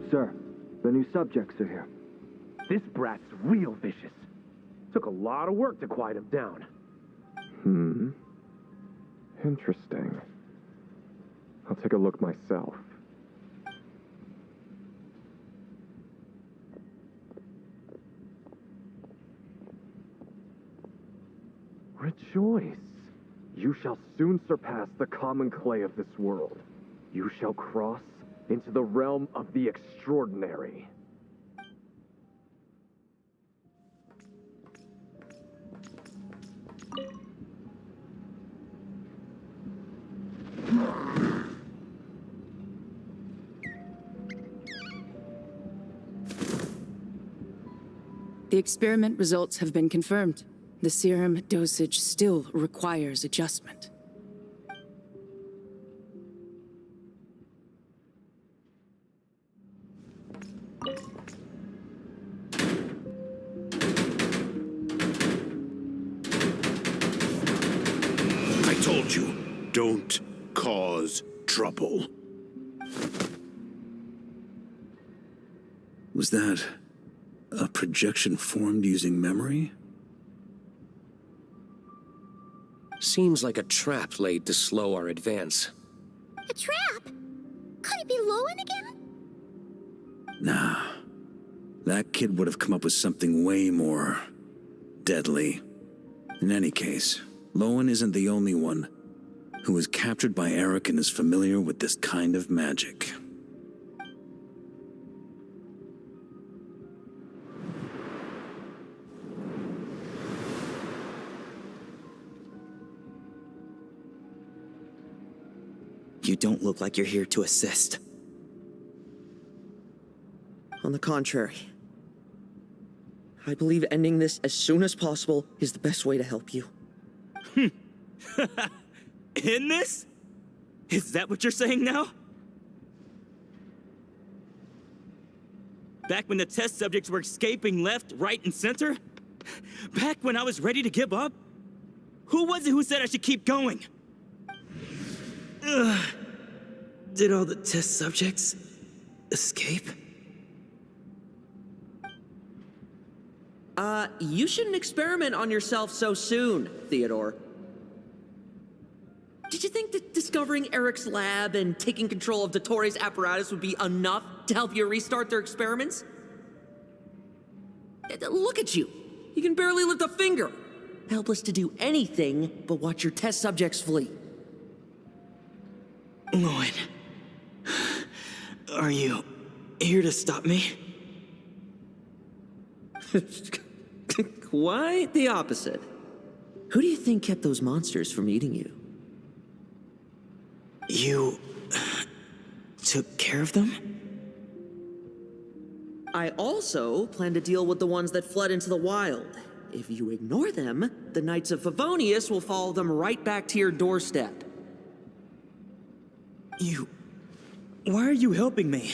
Sir, the new subjects are here. This brat's real vicious. Took a lot of work to quiet him down. Interesting. I'll take a look myself. Rejoice! You shall soon surpass the common clay of this world. You shall cross into the realm of the extraordinary. The experiment results have been confirmed. The serum dosage still requires adjustment. I told you, don't cause trouble. Was that a projection formed using memory? Seems like a trap laid to slow our advance. A trap? Could it be Lowen again? Nah. That kid would have come up with something way more deadly. In any case, Lowen isn't the only one who was captured by Eric and is familiar with this kind of magic. You don't look like you're here to assist. On the contrary, I believe ending this as soon as possible is the best way to help you. In this? Is that what you're saying now? Back when the test subjects were escaping left, right, and center? Back when I was ready to give up? Who was it who said I should keep going? Did all the test subjects escape? You shouldn't experiment on yourself so soon, Theodore. Did you think that discovering Eric's lab and taking control of Dottores' apparatus would be enough to help you restart their experiments? Look at you. You can barely lift a finger. Helpless to do anything but watch your test subjects flee. Lowen, are you here to stop me? Quite the opposite. Who do you think kept those monsters from eating you? You took care of them? I also plan to deal with the ones that fled into the wild. If you ignore them, the Knights of Favonius will follow them right back to your doorstep. Why are you helping me?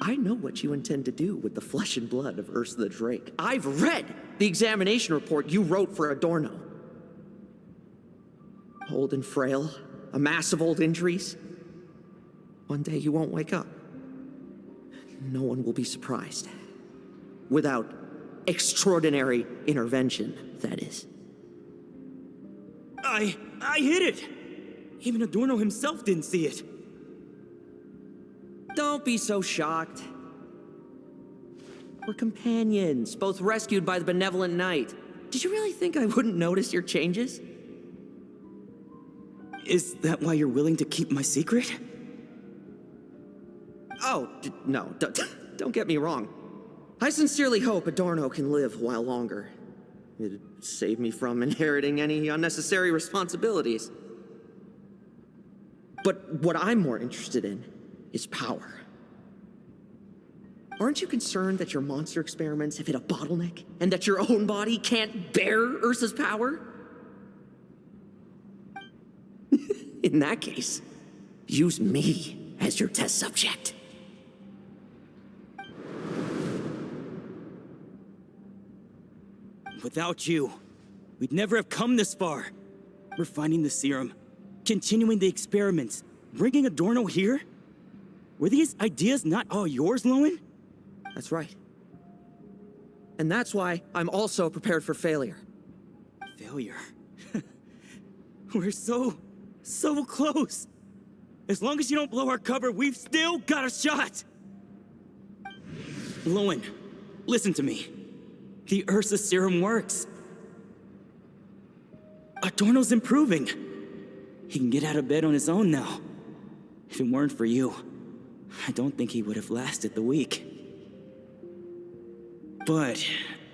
I know what you intend to do with the flesh and blood of Ursa the Drake. I've read the examination report you wrote for Adorno. Old and frail, a mass of old injuries. One day you won't wake up. No one will be surprised. Without extraordinary intervention, that is. I hid it! Even Adorno himself didn't see it. Don't be so shocked. We're companions, both rescued by the benevolent knight. Did you really think I wouldn't notice your changes? Is that why you're willing to keep my secret? Oh, no, don't get me wrong. I sincerely hope Adorno can live a while longer. It'd save me from inheriting any unnecessary responsibilities. But what I'm more interested in is power. Aren't you concerned that your monster experiments have hit a bottleneck and that your own body can't bear Ursa's power? In that case, use me as your test subject. Without you, we'd never have come this far. We're finding the serum, continuing the experiments, bringing Adorno here. Were these ideas not all yours, Lowen? That's right. And that's why I'm also prepared for failure. Failure. We're so close. As long as you don't blow our cover, we've still got a shot. Lowen, listen to me. The Ursa serum works. Adorno's improving. He can get out of bed on his own now. If it weren't for you, I don't think he would have lasted the week. But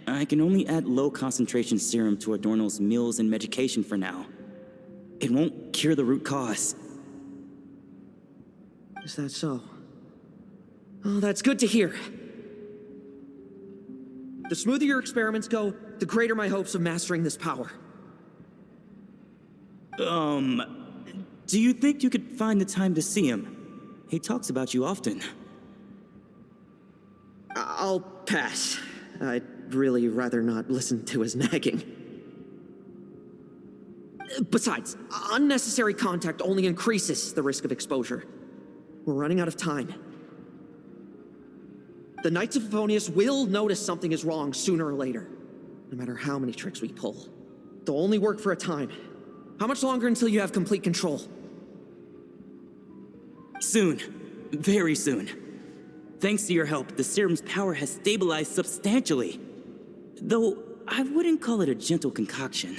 I can only add low concentration serum to Adorno's meals and medication for now. It won't cure the root cause. Is that so? Oh, that's good to hear. The smoother your experiments go, the greater my hopes of mastering this power. Do you think you could find the time to see him? He talks about you often. I'll pass. I'd really rather not listen to his nagging. Besides, unnecessary contact only increases the risk of exposure. We're running out of time. The Knights of Favonius will notice something is wrong sooner or later, no matter how many tricks we pull. They'll only work for a time. How much longer until you have complete control? Soon. Very soon. Thanks to your help, the serum's power has stabilized substantially. Though, I wouldn't call it a gentle concoction.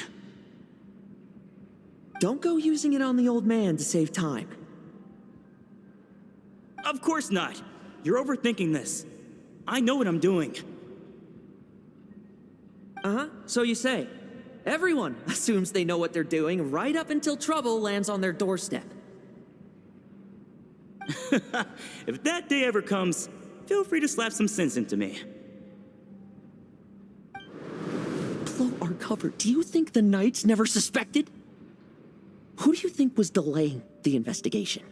Don't go using it on the old man to save time. Of course not. You're overthinking this. I know what I'm doing. Uh-huh, so you say. Everyone assumes they know what they're doing right up until trouble lands on their doorstep. If that day ever comes, feel free to slap some sense into me. Blow our cover. Do you think the Knights never suspected? Who do you think was delaying the investigation?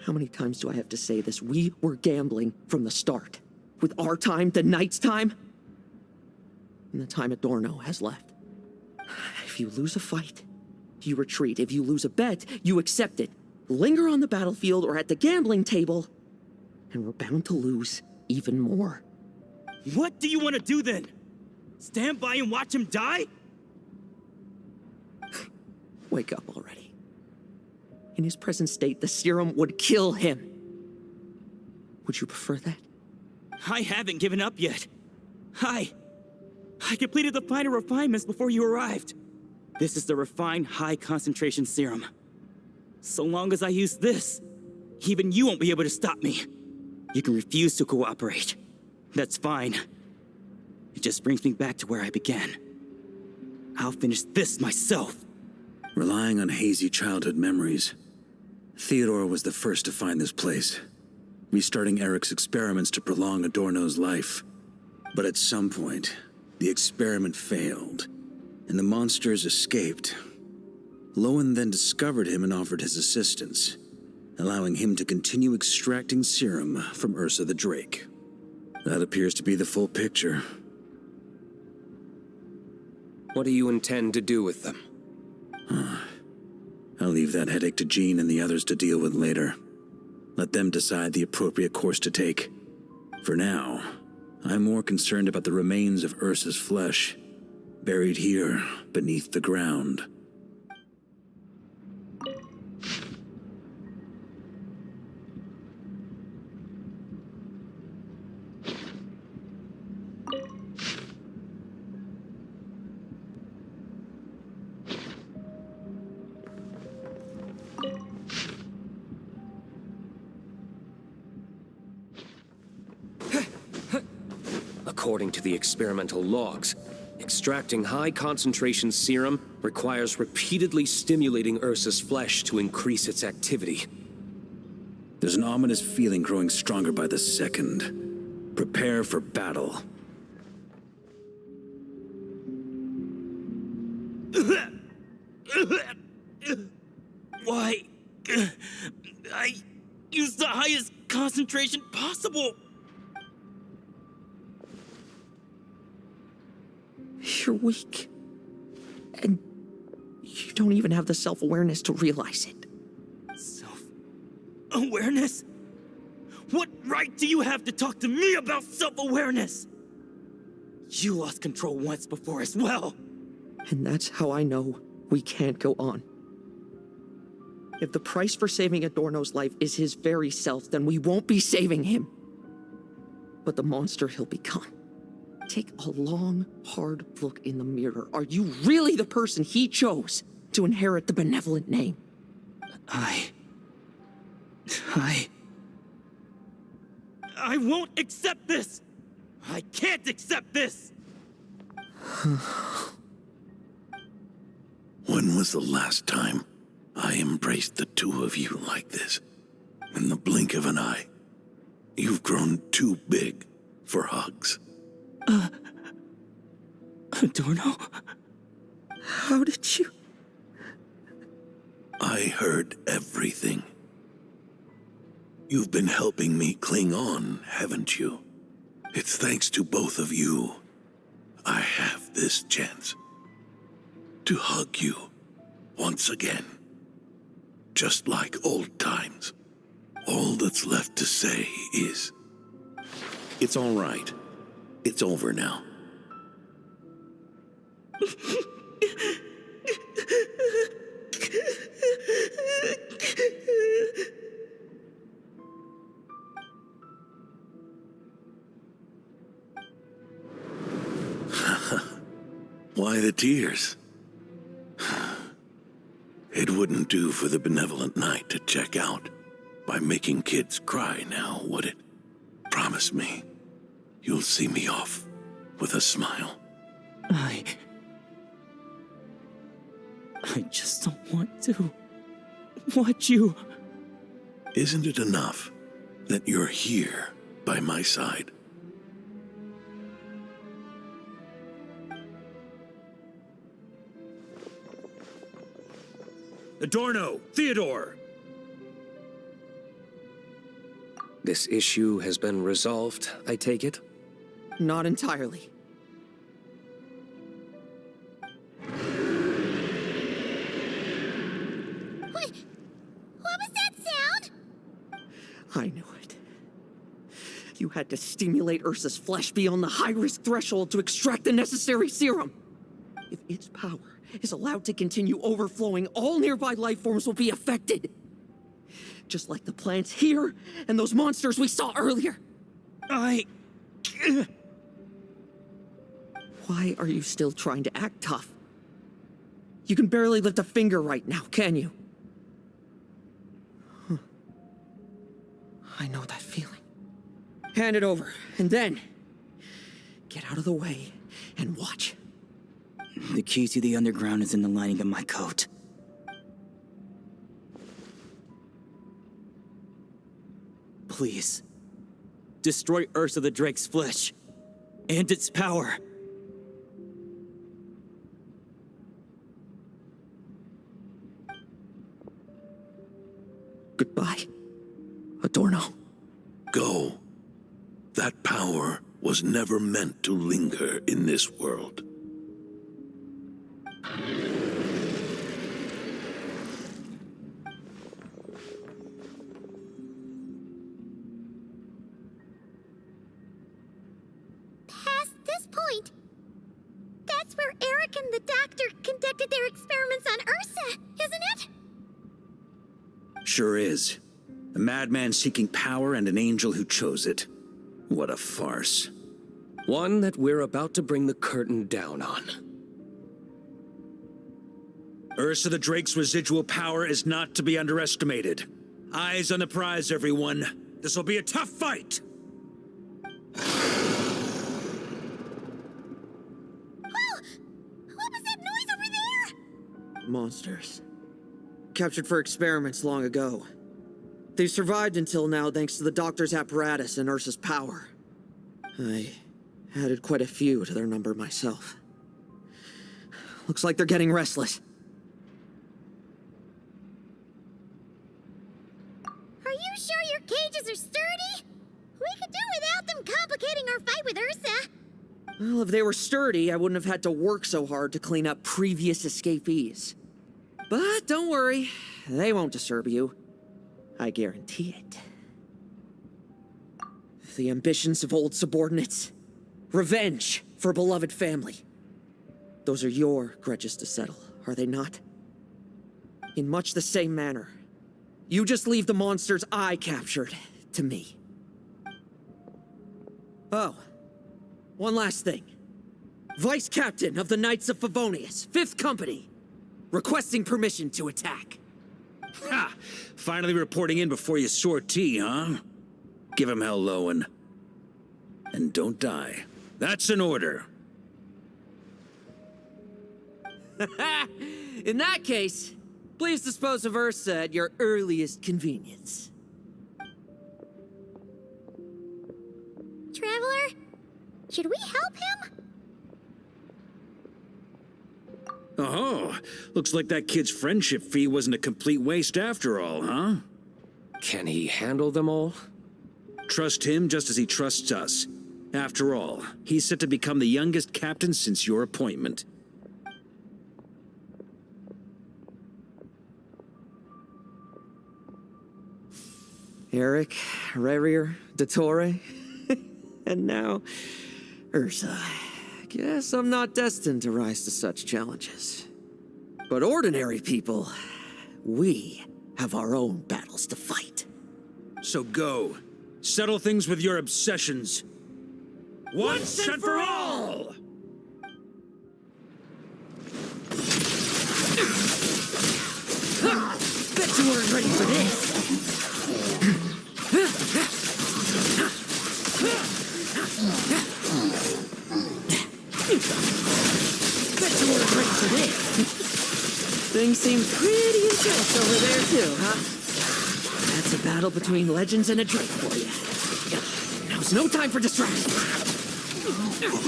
How many times do I have to say this? We were gambling from the start. With our time, the Knights' time, and the time Adorno has left. If you lose a fight, you retreat. If you lose a bet, you accept it. Linger on the battlefield or at the gambling table, and we're bound to lose even more. What do you want to do then? Stand by and watch him die? Wake up already. In his present state, the serum would kill him. Would you prefer that? I haven't given up yet. I completed the final refinements before you arrived. This is the refined high-concentration serum. So long as I use this, even you won't be able to stop me. You can refuse to cooperate. That's fine. It just brings me back to where I began. I'll finish this myself. Relying on hazy childhood memories, Theodore was the first to find this place, restarting Eric's experiments to prolong Adorno's life. But at some point, the experiment failed, and the monsters escaped. Lowen then discovered him and offered his assistance, allowing him to continue extracting serum from Ursa the Drake. That appears to be the full picture. What do you intend to do with them? I'll leave that headache to Jean and the others to deal with later. Let them decide the appropriate course to take. For now, I'm more concerned about the remains of Ursa's flesh, buried here beneath the ground. According to the experimental logs, extracting high-concentration serum requires repeatedly stimulating Ursa's flesh to increase its activity. There's an ominous feeling growing stronger by the second. Prepare for battle. Why? I used the highest concentration possible. You're weak. And you don't even have the self-awareness to realize it. Self-awareness? What right do you have to talk to me about self-awareness? You lost control once before as well. And that's how I know we can't go on. If the price for saving Adorno's life is his very self, then we won't be saving him, but the monster he'll become. Take a long, hard look in the mirror. Are you really the person he chose to inherit the benevolent name? I won't accept this! I can't accept this! When was the last time I embraced the two of you like this? In the blink of an eye. You've grown too big for hugs. Adorno? How did you... I heard everything. You've been helping me cling on, haven't you? It's thanks to both of you I have this chance to hug you once again. Just like old times. All that's left to say is, it's all right. It's over now. Why the tears? It wouldn't do for the benevolent knight to check out by making kids cry now, would it? Promise me, you'll see me off with a smile. I just don't want to watch you. Isn't it enough that you're here by my side? Adorno! Theodore! This issue has been resolved, I take it? Not entirely. What was that sound? I knew it. You had to stimulate Ursa's flesh beyond the high-risk threshold to extract the necessary serum. If its power is allowed to continue overflowing, all nearby life forms will be affected. Just like the plants here and those monsters we saw earlier. Why are you still trying to act tough? You can barely lift a finger right now, can you? I know that feeling. Hand it over, and then get out of the way and watch. The key to the underground is in the lining of my coat. Please, destroy Ursa the Drake's flesh and its power. Goodbye, Adorno. Go. That power was never meant to linger in this world. Past this point, that's where Eric and the doctor conducted their experiments on Ursa, isn't it? Sure is. A madman seeking power and an angel who chose it. What a farce. One that we're about to bring the curtain down on. Ursa the Drake's residual power is not to be underestimated. Eyes on the prize, everyone. This will be a tough fight! Oh! What was that noise over there? Monsters. Captured for experiments long ago. They've survived until now thanks to the doctor's apparatus and Ursa's power. I added quite a few to their number myself. Looks like they're getting restless. Are you sure your cages are sturdy? We could do without them complicating our fight with Ursa. Well, if they were sturdy, I wouldn't have had to work so hard to clean up previous escapees. But don't worry, they won't disturb you. I guarantee it. The ambitions of old subordinates. Revenge for beloved family. Those are your grudges to settle, are they not? In much the same manner, you just leave the monsters I captured to me. Oh, one last thing. Vice Captain of the Knights of Favonius, 5th Company, requesting permission to attack. Ha! Finally reporting in before you sortie, huh? Give him hell, Lowen. And don't die. That's an order. In that case, please dispose of Ursa at your earliest convenience. Traveler, should we help him? Oh, looks like that kid's friendship fee wasn't a complete waste after all, huh? Can he handle them all? Trust him just as he trusts us. After all, he's set to become the youngest captain since your appointment. Eric, Rerier, Dottore, and now Ursa. Guess I'm not destined to rise to such challenges. But ordinary people, we have our own battles to fight. So go. Settle things with your obsessions. Once and for all! Bet you weren't ready for this. Bet you weren't ready for this. Things seem pretty intense over there too, huh? That's a battle between legends and a drake for you. Now's no time for distraction.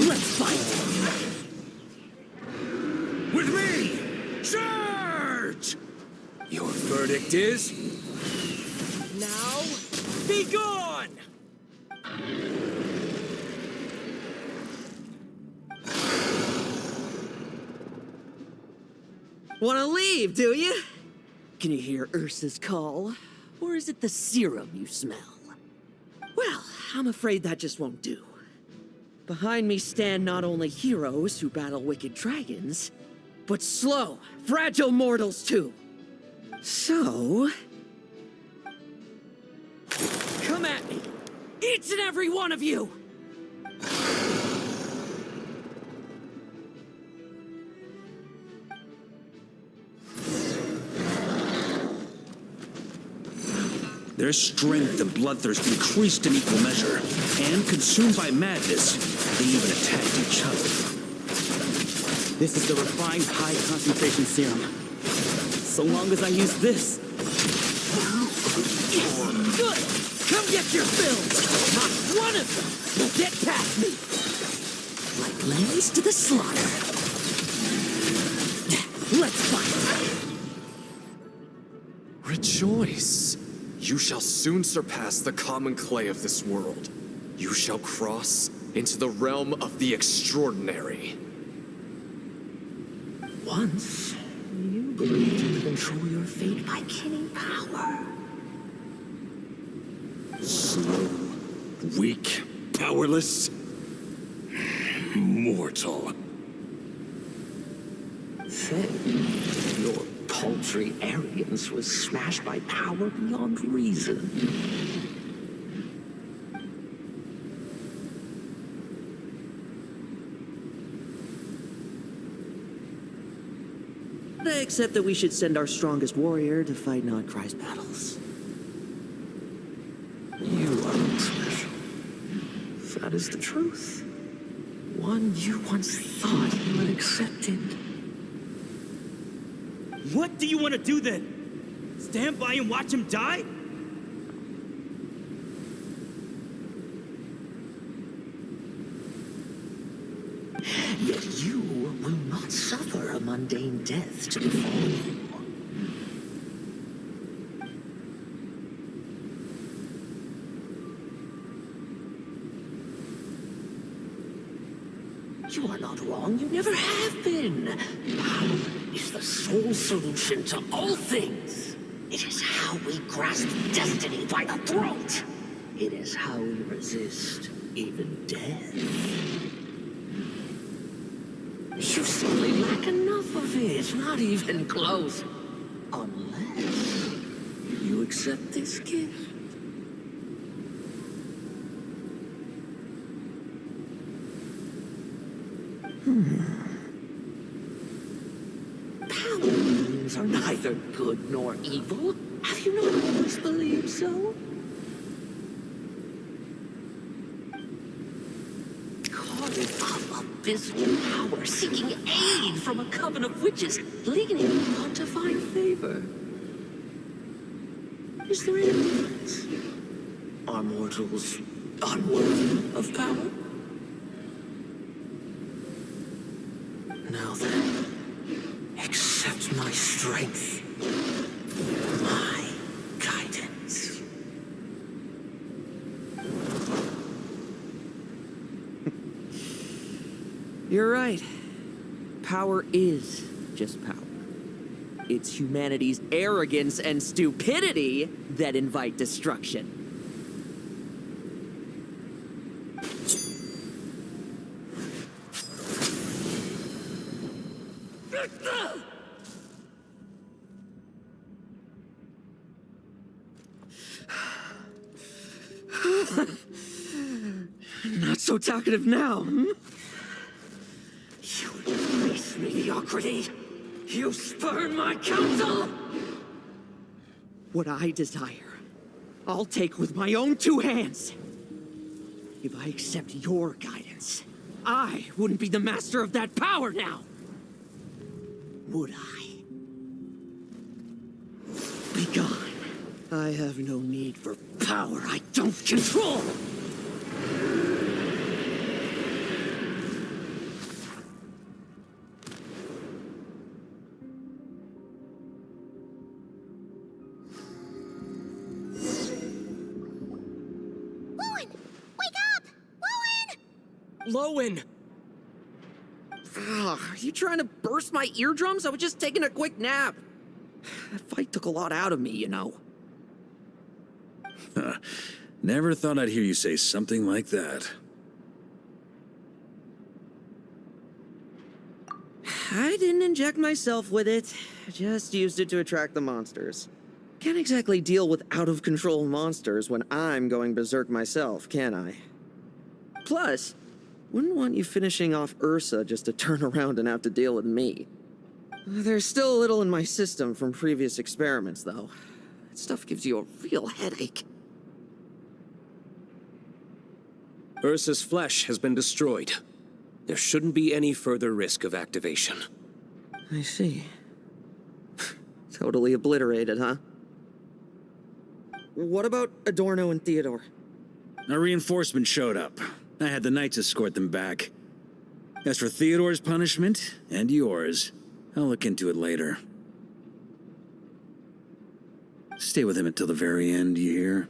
Let's fight. With me! Charge! Your verdict is? Now, be gone! Wanna leave, do you? Can you hear Ursa's call? Or is it the serum you smell? Well, I'm afraid that just won't do. Behind me stand not only heroes who battle wicked dragons, but slow, fragile mortals too. So... come at me! Each and every one of you! Their strength and bloodthirst increased in equal measure, and consumed by madness, they even attacked each other. This is the refined high-concentration serum. So long as I use this... Good! Come get your fill! Not one of them will get past me! Like lambs to the slaughter. Let's fight! Rejoice! You shall soon surpass the common clay of this world. You shall cross into the realm of the extraordinary. Once, you believed you could control your fate by killing power. Slow, weak, powerless, mortal. Then, your paltry arrogance was smashed by power beyond reason. Except that we should send our strongest warrior to fight Nodcry's battles. You are special. That is the truth. One you once thought you had accepted. What do you want to do then? Stand by and watch him die? Yet you will not suffer a mundane death to befall you. You are not wrong, you never have been. Power is the sole solution to all things. It is how we grasp destiny by the throat. It is how we resist even death. You simply lack enough of it, not even close. Unless you accept this gift. Powers are neither good nor evil. Have you not always believed so? Carving up abysmal power, seeking aid from a coven of witches, leaning on to find favor. Is there any difference? Are mortals unworthy of power? Now then, accept my strength, my guidance. You're right. Power is just power. It's humanity's arrogance and stupidity that invite destruction. Not so talkative now, hmm? You embrace mediocrity. You spurn my counsel. What I desire, I'll take with my own two hands. If I accept your guidance, I wouldn't be the master of that power now. Would I? Be gone. I have no need for power I don't control. Lowen! Ugh, are you trying to burst my eardrums? I was just taking a quick nap. That fight took a lot out of me, you know. Never thought I'd hear you say something like that. I didn't inject myself with it. I just used it to attract the monsters. Can't exactly deal with out-of-control monsters when I'm going berserk myself, can I? Plus, wouldn't want you finishing off Ursa just to turn around and have to deal with me. There's still a little in my system from previous experiments, though. That stuff gives you a real headache. Ursa's flesh has been destroyed. There shouldn't be any further risk of activation. I see. Totally obliterated, huh? What about Adorno and Theodore? A reinforcement showed up. I had the Knights escort them back. As for Theodore's punishment, and yours, I'll look into it later. Stay with him until the very end, you hear?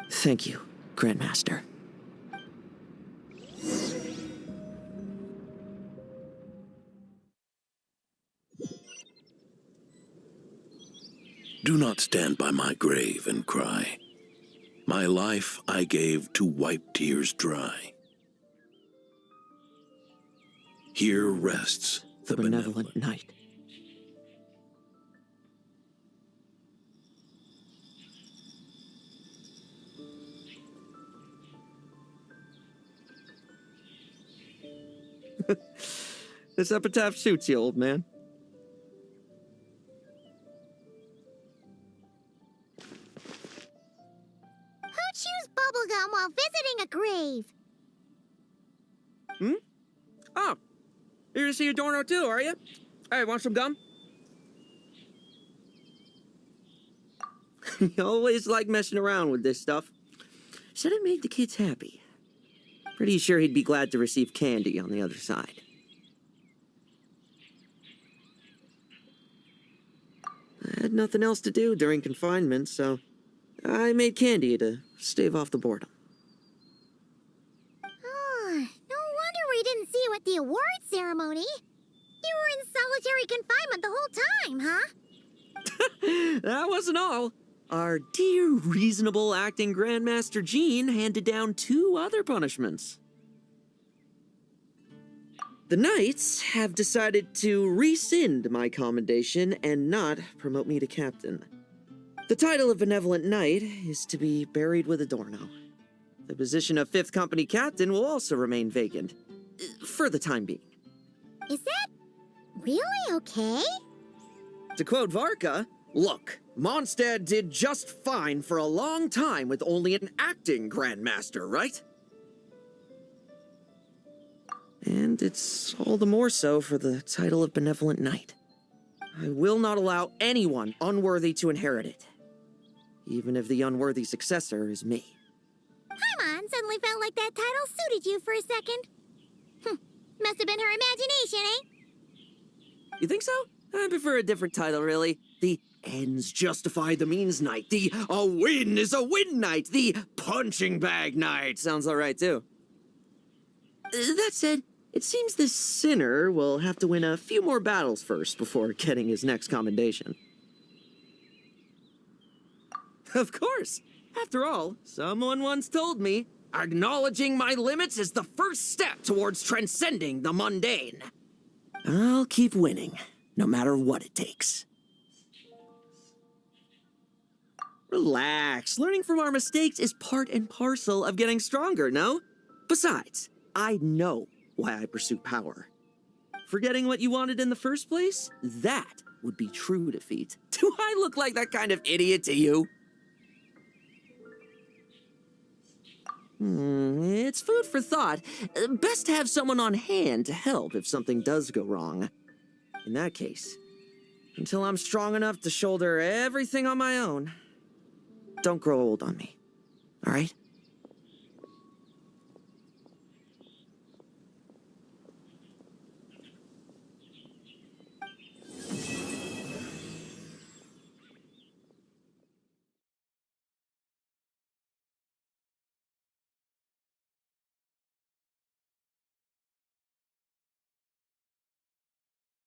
Thank you, Grandmaster. Do not stand by my grave and cry. My life I gave to wipe tears dry. Here rests the benevolent Knight. This epitaph suits you, old man. Chews bubblegum while visiting a grave. Hmm? Oh, you're to see Adorno too, are you? Hey, want some gum? You always like messing around with this stuff. Said it made the kids happy. Pretty sure he'd be glad to receive candy on the other side. I had nothing else to do during confinement, so I made candy to stave off the boredom. Oh, no wonder we didn't see you at the award ceremony. You were in solitary confinement the whole time, huh? That wasn't all. our dear reasonable acting Grandmaster Jean handed down 2 other punishments. The Knights have decided to rescind my commendation and not promote me to captain. The title of Benevolent Knight is to be buried with Adorno. The position of 5th Company Captain will also remain vacant, for the time being. Is that really okay? To quote Varka, look, Mondstadt did just fine for a long time with only an acting Grandmaster, right? And it's all the more so for the title of Benevolent Knight. I will not allow anyone unworthy to inherit it, even if the unworthy successor is me. Paimon suddenly felt like that title suited you for a second. Must have been her imagination, eh? You think so? I prefer a different title, really. The ends justify the means knight. The a win is a win knight. The punching bag knight. Sounds alright, too. That said, it seems this sinner will have to win a few more battles first before getting his next commendation. Of course. After all, someone once told me, acknowledging my limits is the first step towards transcending the mundane. I'll keep winning, no matter what it takes. Relax. Learning from our mistakes is part and parcel of getting stronger, no? Besides, I know why I pursue power. Forgetting what you wanted in the first place? That would be true defeat. Do I look like that kind of idiot to you? It's food for thought. Best to have someone on hand to help if something does go wrong. In that case, until I'm strong enough to shoulder everything on my own, don't grow old on me, all right?